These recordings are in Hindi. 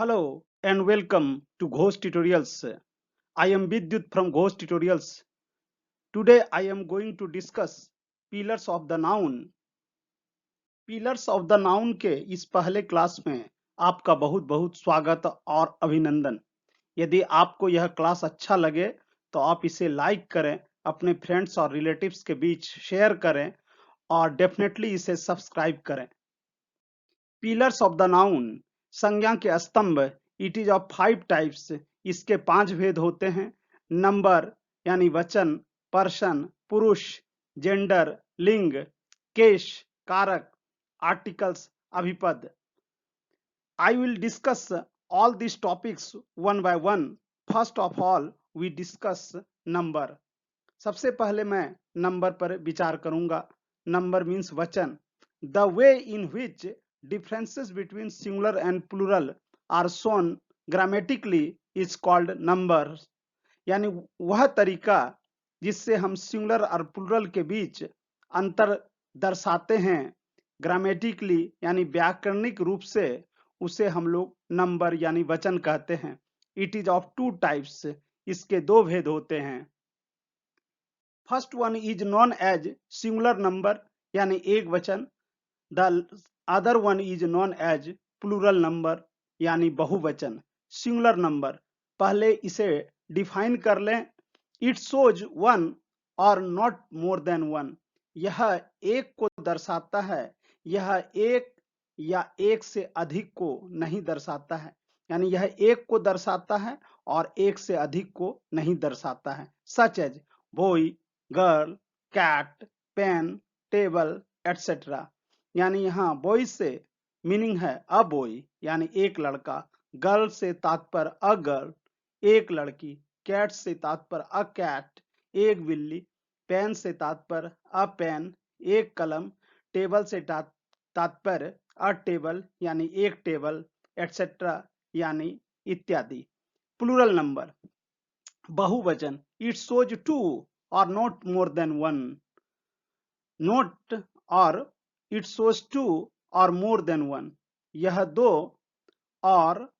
Hello and welcome to Ghost Tutorials. I am Vidyut from Ghost Tutorials. Today I am going to discuss pillars of the noun. Pillars of the noun के इस पहले क्लास में आपका बहुत बहुत स्वागत और अभिनंदन। यदि आपको यह क्लास अच्छा लगे तो आप इसे लाइक करें, अपने फ्रेंड्स और रिलेटिव्स के बीच शेयर करें और डेफिनेटली इसे सब्सक्राइब करें। पिलर्स ऑफ द नाउन संज्ञा के स्तंभ। It is of 5 types. इसके 5 भेद होते हैं। नंबर यानी वचन, पर्सन पुरुष, जेंडर लिंग, केश कारक, articles अभिपद। I will discuss all these topics one by one. First of all, we discuss number. सबसे पहले मैं नंबर पर विचार करूंगा। नंबर मीन्स वचन। The way in which differences between singular and plural are shown grammatically is called numbers. यानी वह तरीका जिससे हम सिंगुलर और प्लूरल के बीच अंतर दर्शाते हैं ग्रामेटिकली यानी व्याकरणिक रूप से, उसे हम लोग नंबर यानी वचन कहते हैं। It is of 2 types. इसके 2 भेद होते हैं। First one is known as singular number यानी एक वचन। The other one is known as plural number यानी बहुवचन। सिंगुलर नंबर, पहले इसे डिफाइन कर लें। इट शोज वन और नॉट मोर देन वन। यह एक को दर्शाता है, यह एक या एक से अधिक को नहीं दर्शाता है। यानी यह एक को दर्शाता है और एक से अधिक को नहीं दर्शाता है। Such as boy, girl, cat, pen, table etcetera. यानी यहाँ बॉय से मीनिंग है अ बॉय यानी एक लड़का, गर्ल से तात्पर्य अ गर्ल एक लड़की, कैट से तात्पर्य अ कैट एक बिल्ली, पेन से तात्पर्य अ पेन एक कलम, टेबल से तात्पर्य अ टेबल यानी एक टेबल, एटसेट्रा यानी इत्यादि। प्लूरल नंबर बहुवचन। इट शोज 2 और not more than one. Note और इट शोज 2 और मोर देन वन। यह 2 और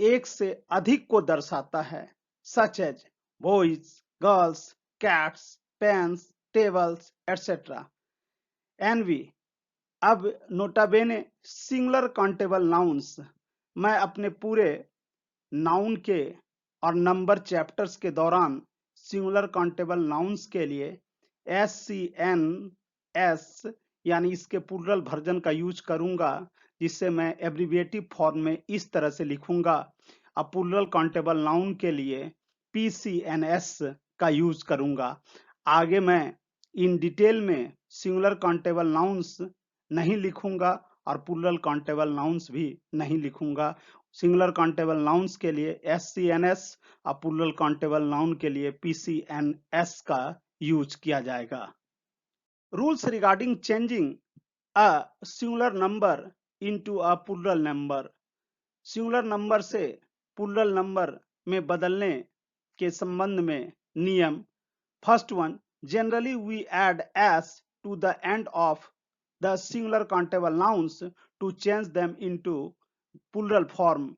एक से अधिक को दर्शाता है। Such as boys, girls, cats, pens, tables etcetera. NB. अब नोटाबेने सिंगुलर काउंटेबल नाउन्स। मैं अपने पूरे नाउन के और नंबर चैप्टर्स के दौरान सिंगुलर काउंटेबल नाउन्स के लिए SCNS यानी इसके प्लूरल वर्जन का यूज करूंगा, जिससे मैं एब्रिविएटिव फॉर्म में इस तरह से लिखूंगा। अब प्लूरल काउंटेबल नाउन के लिए PCNS का यूज करूंगा। आगे मैं इन डिटेल में सिंगुलर काउंटेबल नाउन्स नहीं लिखूंगा और प्लूरल काउंटेबल नाउन्स भी नहीं लिखूंगा। सिंगुलर काउंटेबल नाउन्स के लिए SCNS और प्लूरल काउंटेबल नाउन के लिए PCNS का यूज किया जाएगा। Rules regarding changing a singular number into a plural number. Singular number से प्लूरल नंबर में बदलने के संबंध में नियम। First one, generally we add s to the end of the singular countable nouns to change them into plural form.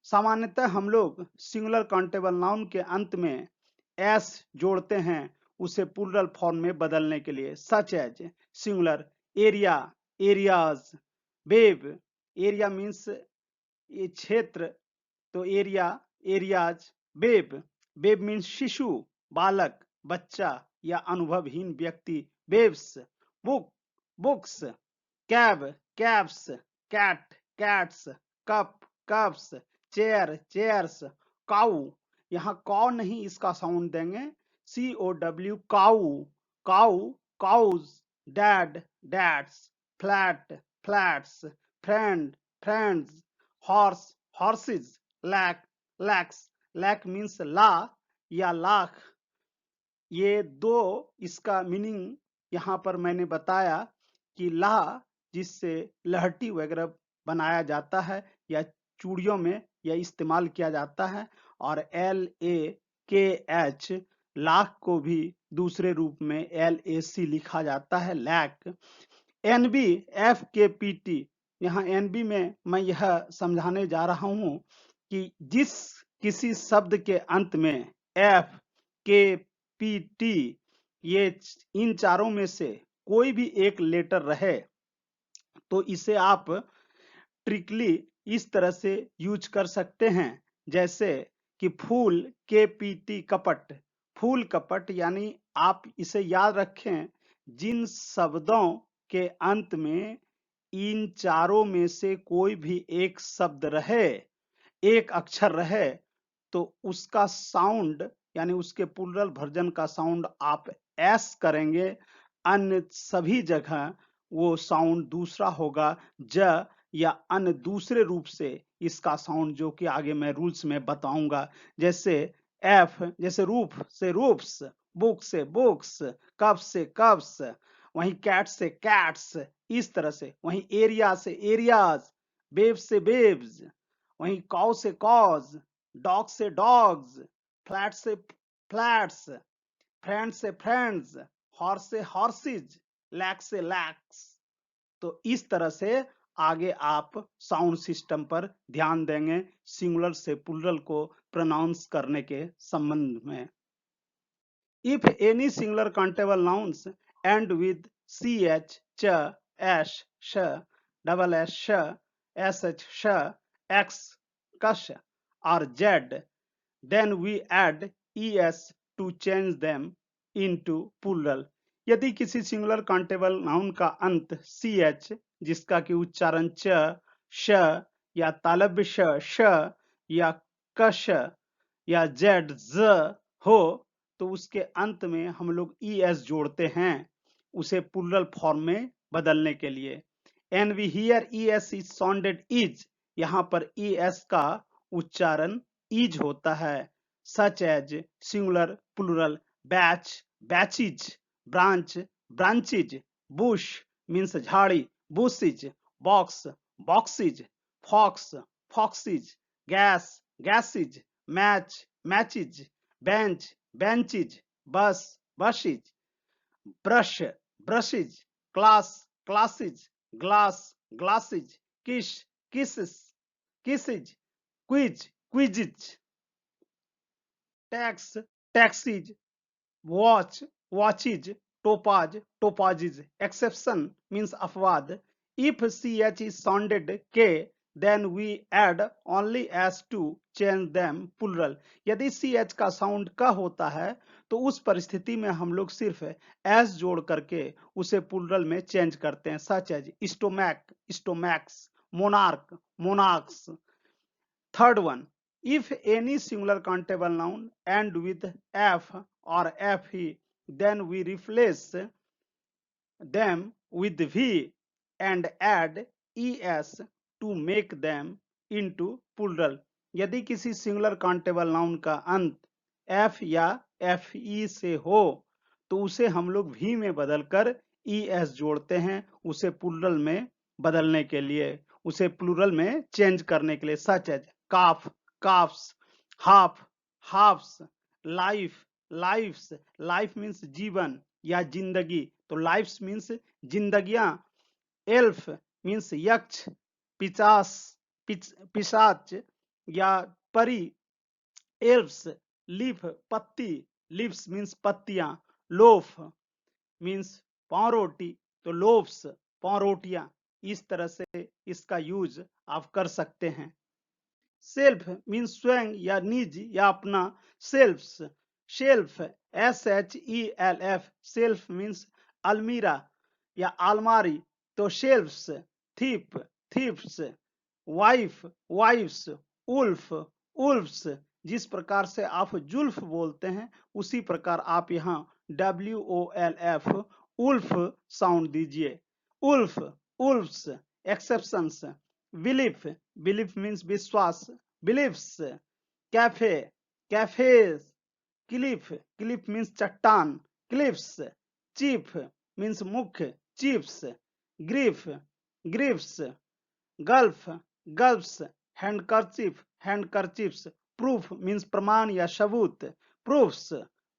सामान्यतः हम लोग सिंगुलर काउंटेबल नाउन के अंत में s जोड़ते हैं उसे प्लूरल फॉर्म में बदलने के लिए। Such as singular area, areas, babe. Area means ये क्षेत्र, तो area, areas. Babe, babe means शिशु, बालक, बच्चा या अनुभवहीन व्यक्ति, babes. Book, books. Cab, cabs. Cat, cats. Cup, cups. Chair, chairs. Cow, यहाँ कौ नहीं इसका साउंड देंगे, COW, cow, cow, cows. Dad, dads. Flat, flats. Friend, friends. Horse, horses, lack, lacks, lack means ला या लाख। ये 2 इसका मीनिंग यहाँ पर मैंने बताया कि ला जिससे लहठी वगैरह बनाया जाता है या चूड़ियों में यह इस्तेमाल किया जाता है, और LAKH लाख को भी दूसरे रूप में LAC लिखा जाता है, लैक। NB FKPT। यहाँ NB में मैं यह समझाने जा रहा हूँ कि जिस किसी शब्द के अंत में एफ, के, पी, टी ये इन चारों में से कोई भी एक लेटर रहे तो इसे आप ट्रिकली इस तरह से यूज कर सकते हैं, जैसे कि फूल, के पी टी, कपट, फूल कपट। यानी आप इसे याद रखें, जिन शब्दों के अंत में इन चारों में से कोई भी एक शब्द रहे, एक अक्षर रहे, तो उसका साउंड यानी उसके प्लुरल वर्जन का साउंड आप एस करेंगे, अन्य सभी जगह वो साउंड दूसरा होगा, ज या अन्य दूसरे रूप से इसका साउंड, जो कि आगे मैं रूल्स में बताऊंगा। जैसे एफ, जैसे रूफ से रूफ्स, बुक से बुक्स, कप से कप्स, वहीं कैट से कैट्स, इस तरह से। वहीं एरिया से एरियाज, बेब से बेब्स, वहीं कॉव से कॉज, डॉग से डॉग्स, फ्लैट से फ्लैट्स, फ्रेंड से फ्रेंड्स, हॉर्स से हॉर्सेज, लैक से लैक्स। तो इस तरह से आगे आप साउंड सिस्टम पर ध्यान देंगे सिंगुलर से प्लुरल को प्रोनाउंस करने के संबंध में। If any singular countable nouns end with ch, ch, ash, sh, double s, sh, sh, x, kush, or z, then we add es to change them into plural. यदि किसी सिंगुलर काउंटेबल नाउन का अंत ch, जिसका कि उच्चारण च, श या तालव्य श या कश या जेड, ज हो, तो उसके अंत में हम लोग es जोड़ते हैं उसे प्लुरल फॉर्म में बदलने के लिए। And we hear es is sounded is, यहाँ पर es का उच्चारण इज होता है। Such as singular plural batch, batches, branch, branches, bush means झाड़ी, bushes, box, boxes, fox, foxes, gas, gases, match, matches, bench, benches, bus, buses, brush, brushes, class, classes, glass, glasses, kiss, kisses, kisses, quiz, quizzes, tax, taxis, watch, watches, topaz, topages. Exception means अपवाद. If ch is sounded k, then we add only s to change them plural. यदि ch का साउंड क होता है तो उस परिस्थिति में हम लोग सिर्फ s जोड़ करके उसे प्लुरल में चेंज करते हैं, such as stomach, stomachs, monarch, monarchs. Third one, if any singular countable noun end with f or fe, then we replace them with v and add es to make them into plural. यदि किसी सिंगुलर काउंटेबल नाउन का अंत f या fe से हो तो उसे हम लोग v में बदलकर es जोड़ते हैं उसे प्लुरल में बदलने के लिए, उसे प्लुरल में चेंज करने के लिए, such as calf, calfs, half, halfs, life, lifes, life means जीवन या जिंदगी, तो लाइफ्स मीन्स जिंदगियां, एल्फ मीन्स यक्ष, पिचास, पिशाच या परी, एल्फ्स, लीफ पत्ती, लीव्स मीन्स पत्तियां, लोफ मीन्स पावरोटी, तो लोफ्स पावरोटियां। इस तरह से इसका यूज आप कर सकते हैं। सेल्फ मीन्स स्वयं या निज या अपना, selfs, shelf, SHELF, shelf means अलमीरा या अलमारी, तो shelfs, thief, thiefs, wife, wifes, wolf, wolfs. जिस प्रकार से आप जुल्फ बोलते हैं उसी प्रकार आप यहाँ WOLF, उल्फ साउंड दीजिए, wolf, wolfs. Exceptions, belief, belief means विश्वास, beliefs, cafe, cafes, cliff, cliff means चट्टान, क्लिफ्स, चीफ मीन्स मुख्य, chiefs, grief, griefs, gulf, gulfs, handkerchief, handkerchiefs, proof means प्रमाण या सबूत, प्रूफ्स,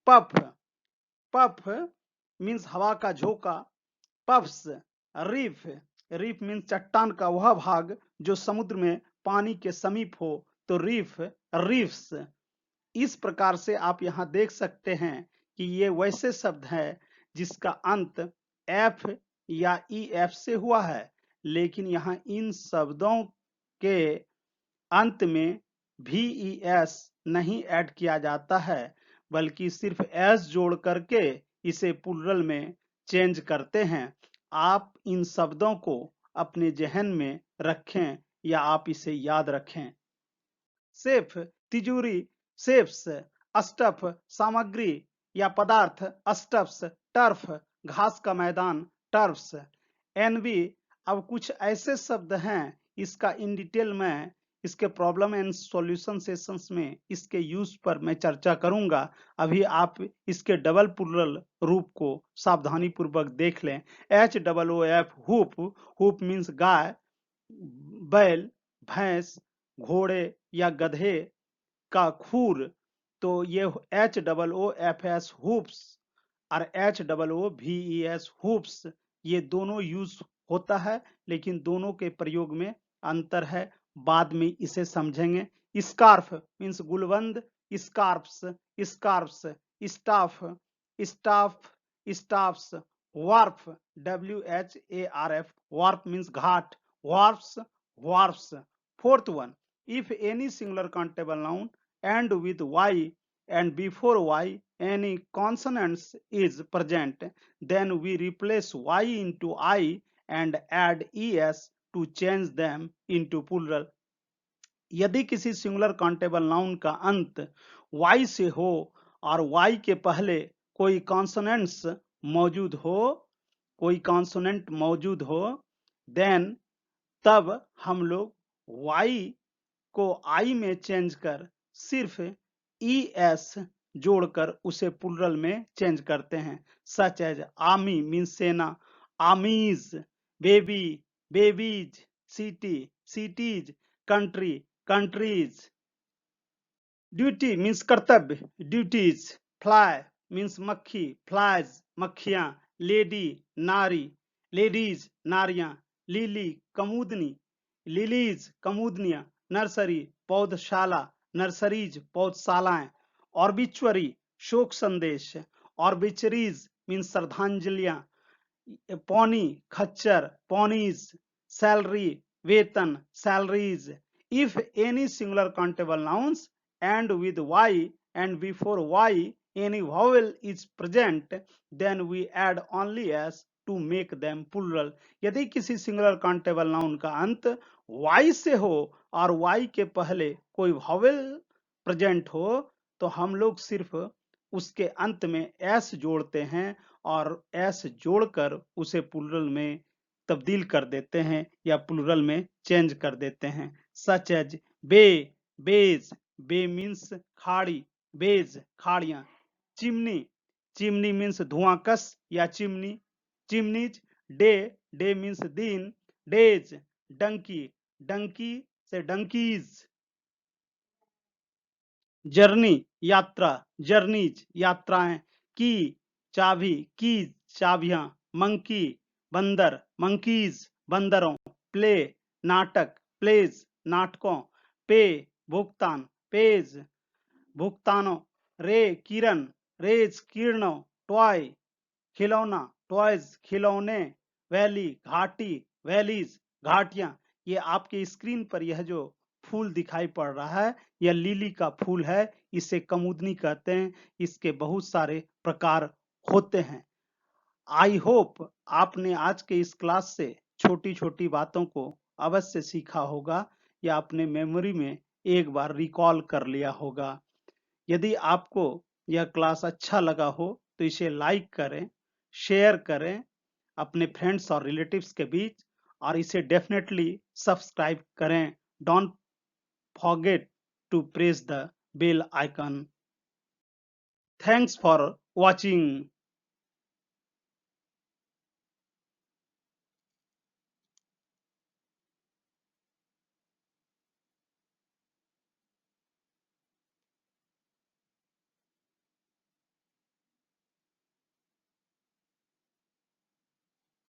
पफ, पफ मीन्स हवा का झोंका, पफ्स, रीफ, रीफ मीन्स चट्टान का वह भाग जो समुद्र में पानी के समीप हो, तो रीफ, रीफ्स। इस प्रकार से आप यहाँ देख सकते हैं कि ये वैसे शब्द हैं जिसका अंत एफ या ई एफ से हुआ है, लेकिन यहाँ इन शब्दों के अंत में VES नहीं ऐड किया जाता है, बल्कि सिर्फ S जोड़ करके इसे प्लुरल में चेंज करते हैं। आप इन शब्दों को अपने जहन में रखें या आप इसे याद रखें। सेफ, तिजोरी, सेफ्स, स्टफ, सामग्री या पदार्थ, स्टफ्स, टर्फ, घास का मैदान, टर्फ्स। एनवी, अब कुछ ऐसे शब्द हैं, इसका इन डिटेल में इसके प्रॉब्लम एंड सॉल्यूशन सेशंस में इसके यूज पर मैं चर्चा करूंगा। अभी आप इसके डबल प्लुरल रूप को सावधानी पूर्वक देख लें। HOOF, हुप, हुप मीन्स गाय, बैल, भैंस, घोड़े या गधे का खूर। तो ये HOOFS हुप्स और HOOVES हुप्स, ये दोनों यूज होता है, लेकिन दोनों के प्रयोग में अंतर है, बाद में इसे समझेंगे। स्कार्फ मीन्स गुलबंद, scarfs, scarfs, staff, staff, staffs, wharf, WHARF, wharf means घाट, wharfs, wharfs. Fourth one, if any singular countable noun end with Y and before Y any consonants is present, then we replace Y into I and add ES to change them into plural. यदि किसी सिंगुलर काउंटेबल नाउन का अंत Y से हो और Y के पहले कोई कॉन्सोनेंट्स मौजूद हो, कोई कॉन्सोनेंट मौजूद हो, देन तब हम लोग Y को I में चेंज कर सिर्फ ES जोड़कर उसे प्लुरल में चेंज करते हैं। सच एज आर्मी मीन्स सेना, armies, baby, babies, city, cities, country, countries. Duty means कर्तव्य, ड्यूटीज। फ्लाई मीन्स मक्खी, फ्लाइज, मक्खियां। लेडी, नारी, लेडीज, नारियां। लिली, कमूदनी, लिलीज, कमूदनियां। नर्सरी, पौधशाला, नर्सरीज, पौधशालाएं। ऑर्बिचुअरी, शोक संदेश। ऑर्बिचरीज मीन्स श्रद्धांजलियां। पौनी, खच्चर, पौनीज। सैलरी, वेतन, salaries. If any singular countable nouns end with Y and before Y any vowel is present, then we add only S to make them plural. यदि किसी सिंगुलर काउंटेबल नाउन का अंत Y से हो और Y के पहले कोई वॉवेल प्रेजेंट हो, तो हम लोग सिर्फ उसके अंत में S जोड़ते हैं और S जोड़कर उसे प्लुरल में तब्दील कर देते हैं या प्लुरल में चेंज कर देते हैं। सच एज बे, बेज, बे मीन्स खाड़ी, बेज, खाड़ियां। चिमनी, चिमनी मीन्स धुआंकस या chimney, chimneys. Day, day means दिन, डेज। डंकी, डंकी से डंकीज। जर्नी, यात्रा, जर्नीज, यात्राएं। की, चाबी, कीज, चाबियां। मंकी, बंदर, मंकीज, बंदरों। प्ले, नाटक, प्लेज, नाटकों। पे, भुगतान, पेज, भुगतानों। रे, किरण, रेज, किरणों। टॉय, खिलौना, टॉयज, खिलौने। वैली, घाटी, वैलीज, घाटियां। ये आपके स्क्रीन पर यह जो फूल दिखाई पड़ रहा है, यह लिली का फूल है, इसे कमुदनी कहते हैं। इसके बहुत सारे प्रकार होते हैं। आई होप आपने आज के इस क्लास से छोटी छोटी बातों को अवश्य सीखा होगा या अपने मेमोरी में एक बार रिकॉल कर लिया होगा। यदि आपको यह क्लास अच्छा लगा हो तो इसे लाइक करें, शेयर करें अपने फ्रेंड्स और रिलेटिव्स के बीच, और इसे डेफिनेटली सब्सक्राइब करें। Don't forget to press the bell icon. Thanks for watching.